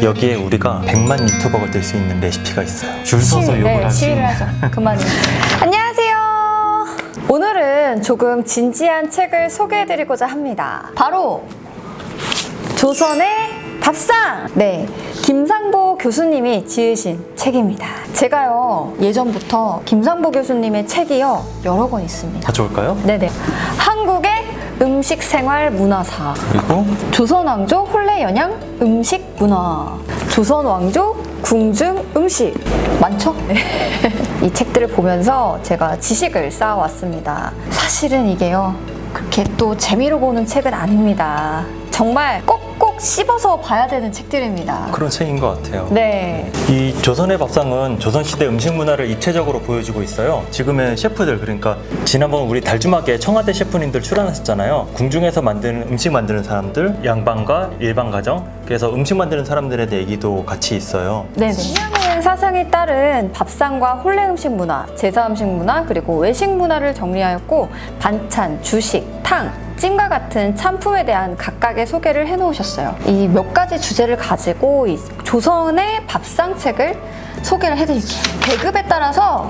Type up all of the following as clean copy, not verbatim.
여기에 우리가 100만 유튜버가 될 수 있는 레시피가 있어요. 줄 서서 욕을 네, 하지. 시위를 하죠. 그만요. 안녕하세요. 오늘은 조금 진지한 책을 소개해드리고자 합니다. 바로 조선의 밥상! 네, 김상보 교수님이 지으신 책입니다. 제가요, 예전부터 김상보 교수님의 책이요, 여러 권 있습니다. 가져올까요? 네네. 한국의 음식 생활 문화사. 그리고 조선왕조 혼례연양 음식 문화. 조선왕조 궁중 음식. 많죠? 네. 이 책들을 보면서 제가 지식을 쌓아왔습니다. 사실은 이게요, 그렇게 또 재미로 보는 책은 아닙니다. 정말 꼭꼭 씹어서 봐야 되는 책들입니다. 그런 책인 것 같아요. 네. 이 조선의 밥상은 조선시대 음식 문화를 입체적으로 보여주고 있어요. 지금의 셰프들, 그러니까 지난번 우리 달주막에 청와대 셰프님들 출연하셨잖아요. 궁중에서 만드는 음식 만드는 사람들, 양반과 일반 가정, 그래서 음식 만드는 사람들의 얘기도 같이 있어요. 네네. 이념의 사상에 따른 밥상과 혼례 음식 문화, 제사 음식 문화, 그리고 외식 문화를 정리하였고, 반찬, 주식, 탕, 찜과 같은 찬품에 대한 각각의 소개를 해놓으셨어요. 이 몇 가지 주제를 가지고 이 조선의 밥상책을 소개를 해드릴게요. 계급에 따라서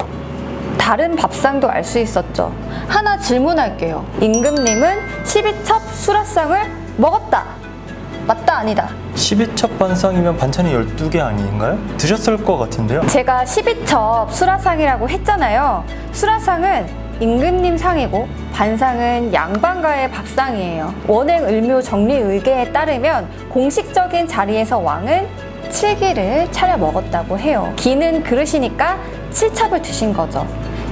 다른 밥상도 알 수 있었죠. 하나 질문할게요. 임금님은 12첩 수라상을 먹었다. 맞다, 아니다? 12첩 반상이면 반찬이 12개 아닌가요? 드셨을 것 같은데요? 제가 12첩 수라상이라고 했잖아요. 수라상은 임금님 상이고 반상은 양반가의 밥상이에요. 원행을묘 정리의계에 따르면 공식적인 자리에서 왕은 7기를 차려 먹었다고 해요. 기는 그릇이니까 7첩을 드신 거죠.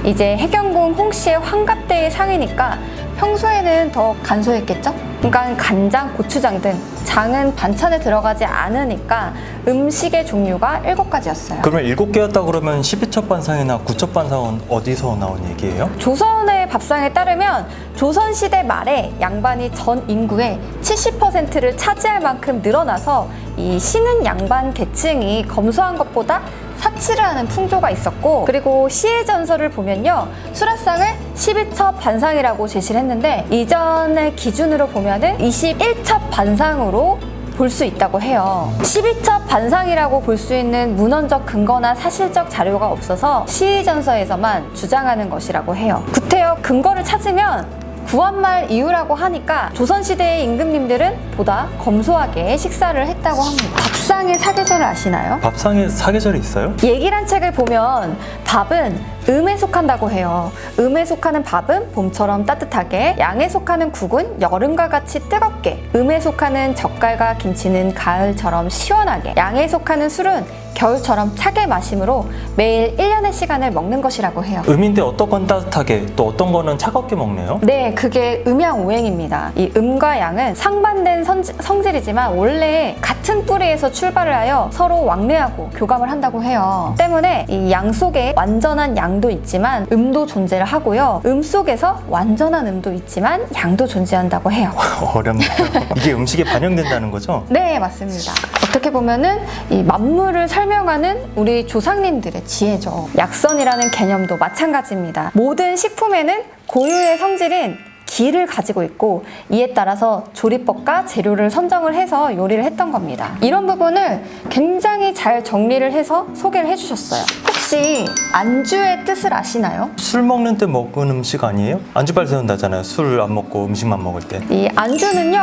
이제 해경궁 홍씨의 환갑대의 상이니까 평소에는 더 간소했겠죠? 그러니까 간장, 고추장 등 장은 반찬에 들어가지 않으니까 음식의 종류가 7가지였어요. 그러면 7개였다 그러면 12첩 반상이나 9첩 반상은 어디서 나온 얘기예요? 조선의 밥상에 따르면 조선시대 말에 양반이 전 인구의 70%를 차지할 만큼 늘어나서 이 신은 양반 계층이 검소한 것보다 사치를 하는 풍조가 있었고, 그리고 시의 전설을 보면요, 수라상을 12첩 반상이라고 제시를 했는데 이전의 기준으로 보면은 21첩 반상으로 볼 수 있다고 해요. 12첩 반상이라고 볼 수 있는 문헌적 근거나 사실적 자료가 없어서 시의전서에서만 주장하는 것이라고 해요. 구태여 근거를 찾으면 구한말 이후라고 하니까 조선시대의 임금님들은 보다 검소하게 식사를 했다고 합니다. 밥상의 사계절을 아시나요? 밥상에 사계절이 있어요? 얘기란 책을 보면 밥은 음에 속한다고 해요. 음에 속하는 밥은 봄처럼 따뜻하게, 양에 속하는 국은 여름과 같이 뜨겁게, 음에 속하는 젓갈과 김치는 가을처럼 시원하게, 양에 속하는 술은 겨울처럼 차게 마심으로 매일 1년의 시간을 먹는 것이라고 해요. 음인데 어떤 건 따뜻하게 또 어떤 거는 차갑게 먹네요? 네, 그게 음양오행입니다. 이 음과 양은 상반된 성질이지만 원래 같은 뿌리에서 출발을 하여 서로 왕래하고 교감을 한다고 해요. 때문에 이 양 속에 완전한 양도 있지만 음도 존재를 하고요. 음 속에서 완전한 음도 있지만 양도 존재한다고 해요. 어렵네요. 이게 음식에 반영된다는 거죠? 네, 맞습니다. 어떻게 보면은 이 만물을 설명하는 우리 조상님들의 지혜죠. 약선이라는 개념도 마찬가지입니다. 모든 식품에는 고유의 성질인 기를 가지고 있고, 이에 따라서 조리법과 재료를 선정을 해서 요리를 했던 겁니다. 이런 부분을 굉장히 잘 정리를 해서 소개를 해주셨어요. 혹시 안주의 뜻을 아시나요? 술 먹는 때 먹은 음식 아니에요? 안주발 세운다잖아요. 술 안 먹고 음식만 먹을 때. 이 안주는요,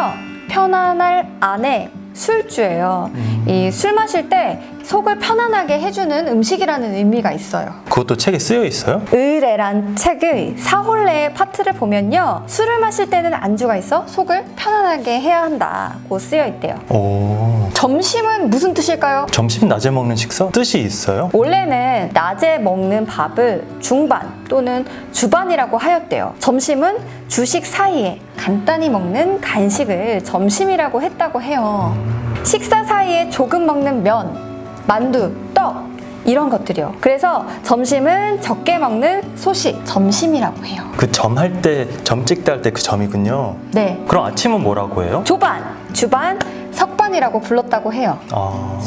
편안할 안에 술주예요. 이 술 마실 때 속을 편안하게 해주는 음식이라는 의미가 있어요. 그것도 책에 쓰여 있어요? 의례란 책의 사홀례의 파트를 보면요, 술을 마실 때는 안주가 있어 속을 편안하게 해야 한다고 쓰여 있대요. 오. 점심은 무슨 뜻일까요? 점심 낮에 먹는 식사? 뜻이 있어요? 원래는 낮에 먹는 밥을 중반 또는 주반이라고 하였대요. 점심은 주식 사이에 간단히 먹는 간식을 점심이라고 했다고 해요. 식사 사이에 조금 먹는 면, 만두, 떡 이런 것들이요. 그래서 점심은 적게 먹는 소식, 점심이라고 해요. 그 점 할 때, 점 찍다 할 때 그 점이군요. 네. 그럼 아침은 뭐라고 해요? 조반, 주반, 석반이라고 불렀다고 해요. 아.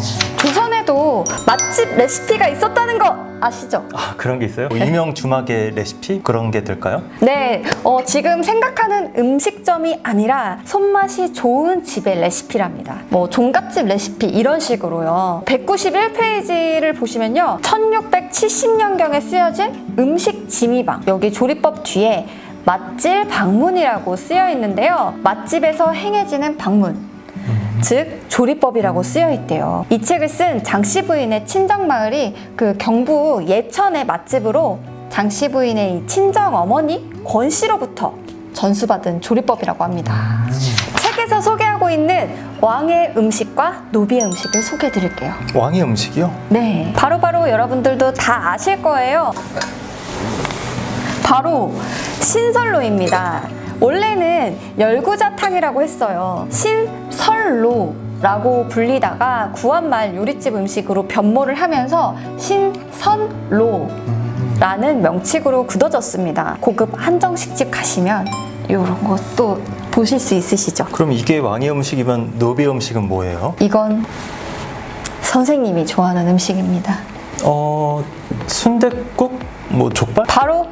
조선에도 맛집 레시피가 있었다는 거 아시죠? 아, 그런 게 있어요? 유명 주막의 레시피? 그런 게 될까요? 네, 지금 생각하는 음식점이 아니라 손맛이 좋은 집의 레시피랍니다. 뭐 종갓집 레시피 이런 식으로요. 191페이지를 보시면요. 1670년경에 쓰여진 음식 지미방. 여기 조리법 뒤에 맛질 방문이라고 쓰여 있는데요. 맛집에서 행해지는 방문. 즉 조리법이라고 쓰여 있대요. 이 책을 쓴 장씨 부인의 친정 마을이 그 경부 예천의 맛집으로 장씨 부인의 이 친정 어머니 권 씨로부터 전수받은 조리법이라고 합니다. 책에서 소개하고 있는 왕의 음식과 노비의 음식을 소개해 드릴게요. 왕의 음식이요? 네, 바로 여러분들도 다 아실 거예요. 바로 신설로입니다. 원래는 열구자탕이라고 했어요. 신설로라고 불리다가 구한말 요리집 음식으로 변모를 하면서 신선로라는 명칭으로 굳어졌습니다. 고급 한정식집 가시면 이런 것도 보실 수 있으시죠? 그럼 이게 왕의 음식이면 노비의 음식은 뭐예요? 이건 선생님이 좋아하는 음식입니다. 순댓국? 뭐 족발? 바로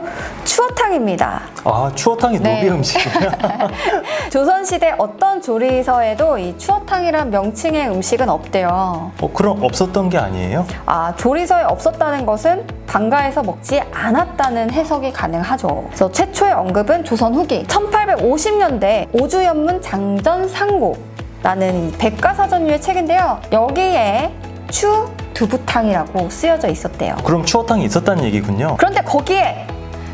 추어탕입니다. 아, 추어탕이 네. 노비 음식이야? 조선시대 어떤 조리서에도 이 추어탕이란 명칭의 음식은 없대요. 그럼 없었던 게 아니에요? 아, 조리서에 없었다는 것은 방가에서 먹지 않았다는 해석이 가능하죠. 그래서 최초의 언급은 조선 후기 1850년대 오주연문 장전상고라는 이 백과사전류의 책인데요. 여기에 두부탕이라고 쓰여져 있었대요. 그럼 추어탕이 있었다는 얘기군요. 그런데 거기에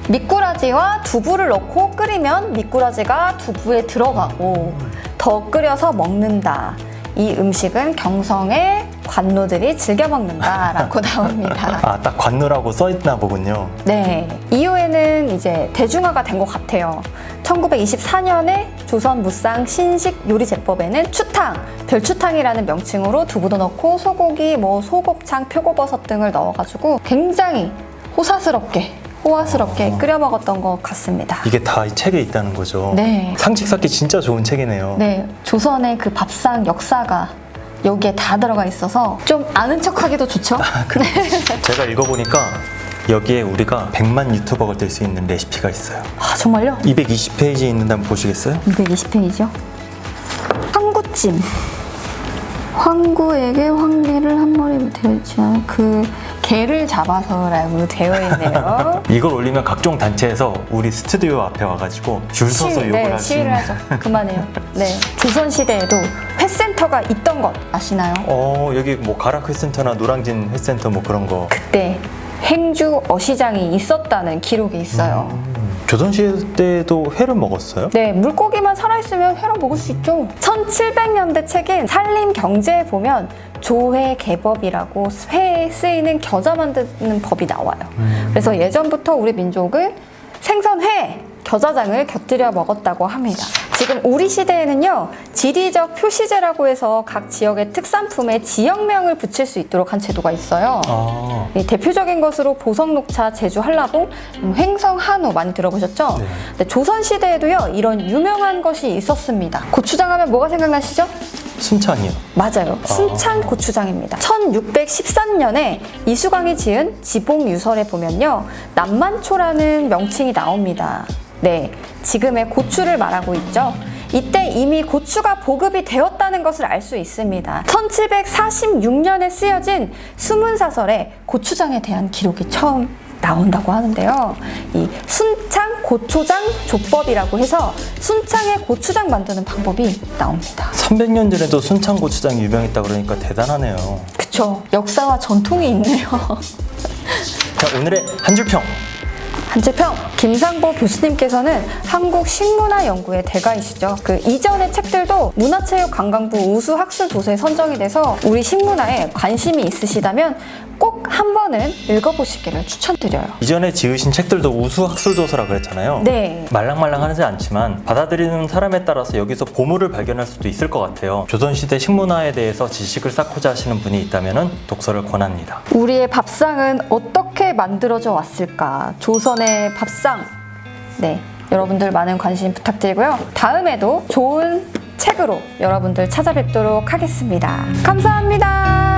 미꾸라지와 두부를 넣고 끓이면 미꾸라지가 두부에 들어가고 더 끓여서 먹는다. 이 음식은 경성의 관노들이 즐겨 먹는다라고 나옵니다. 아, 딱 관노라고 써있나 보군요. 네, 이후에는 이제 대중화가 된 것 같아요. 1924년에 조선 무쌍 신식 요리제법에는 추탕, 별추탕이라는 명칭으로 두부도 넣고 소고기, 뭐 소곱창, 표고버섯 등을 넣어가지고 굉장히 호화스럽게 끓여 먹었던 것 같습니다. 이게 다 이 책에 있다는 거죠? 네. 상식 쌓기 진짜 좋은 책이네요. 네, 조선의 그 밥상 역사가 여기에 다 들어가 있어서 좀 아는 척하기도 좋죠? 제가 읽어보니까 여기에 우리가 100만 유튜버가 될 수 있는 레시피가 있어요. 아, 정말요? 220페이지에 있는데 한번 보시겠어요? 220페이지요? 황구찜. 황구에게 황게를 한 마리 되었지만 그 게를 잡아서라고 되어 있네요. 이걸 올리면 각종 단체에서 우리 스튜디오 앞에 와가지고 줄 서서 욕을 할 수 시위를 있는. 하죠. 그만해요. 네. 조선시대에도 회센터가 있던 것 아시나요? 여기 뭐 가락회센터나 노량진 회센터 뭐 그런 거. 그때 행주 어시장이 있었다는 기록이 있어요. 조선시대 때도 회를 먹었어요? 네, 물고기만 살아있으면 회로 먹을 수 있죠. 1700년대 책인 산림경제에 보면 조회 개법이라고 회에 쓰이는 겨자 만드는 법이 나와요. 그래서 예전부터 우리 민족은 생선회, 겨자장을 곁들여 먹었다고 합니다. 지금 우리 시대에는요, 지리적 표시제라고 해서 각 지역의 특산품에 지역명을 붙일 수 있도록 한 제도가 있어요. 이 대표적인 것으로 보성녹차, 제주 한라봉, 횡성 한우 많이 들어보셨죠? 네. 근데 조선시대에도요, 이런 유명한 것이 있었습니다. 고추장 하면 뭐가 생각나시죠? 순창이요. 맞아요. 순창 고추장입니다. 1613년에 이수광이 지은 지봉유설에 보면요, 남만초라는 명칭이 나옵니다. 네, 지금의 고추를 말하고 있죠. 이때 이미 고추가 보급이 되었다는 것을 알 수 있습니다. 1746년에 쓰여진 수문사설에 고추장에 대한 기록이 처음 나온다고 하는데요. 이 순창 고초장 조법이라고 해서 순창의 고추장 만드는 방법이 나옵니다. 300년 전에도 순창 고추장이 유명했다 그러니까 대단하네요. 그쵸. 역사와 전통이 있네요. 자, 오늘의 한 줄평. 한줄평, 김상보 교수님께서는 한국식문화연구의 대가이시죠. 그 이전의 책들도 문화체육관광부 우수학술도서에 선정이 돼서 우리 식문화에 관심이 있으시다면 꼭 한 번은 읽어보시기를 추천드려요. 이전에 지으신 책들도 우수학술도서라 그랬잖아요. 네. 말랑말랑하지 않지만 받아들이는 사람에 따라서 여기서 보물을 발견할 수도 있을 것 같아요. 조선시대 식문화에 대해서 지식을 쌓고자 하시는 분이 있다면 독서를 권합니다. 우리의 밥상은 어떻게 만들어져 왔을까? 조선의 밥상. 네, 여러분들 많은 관심 부탁드리고요. 다음에도 좋은 책으로 여러분들 찾아뵙도록 하겠습니다. 감사합니다.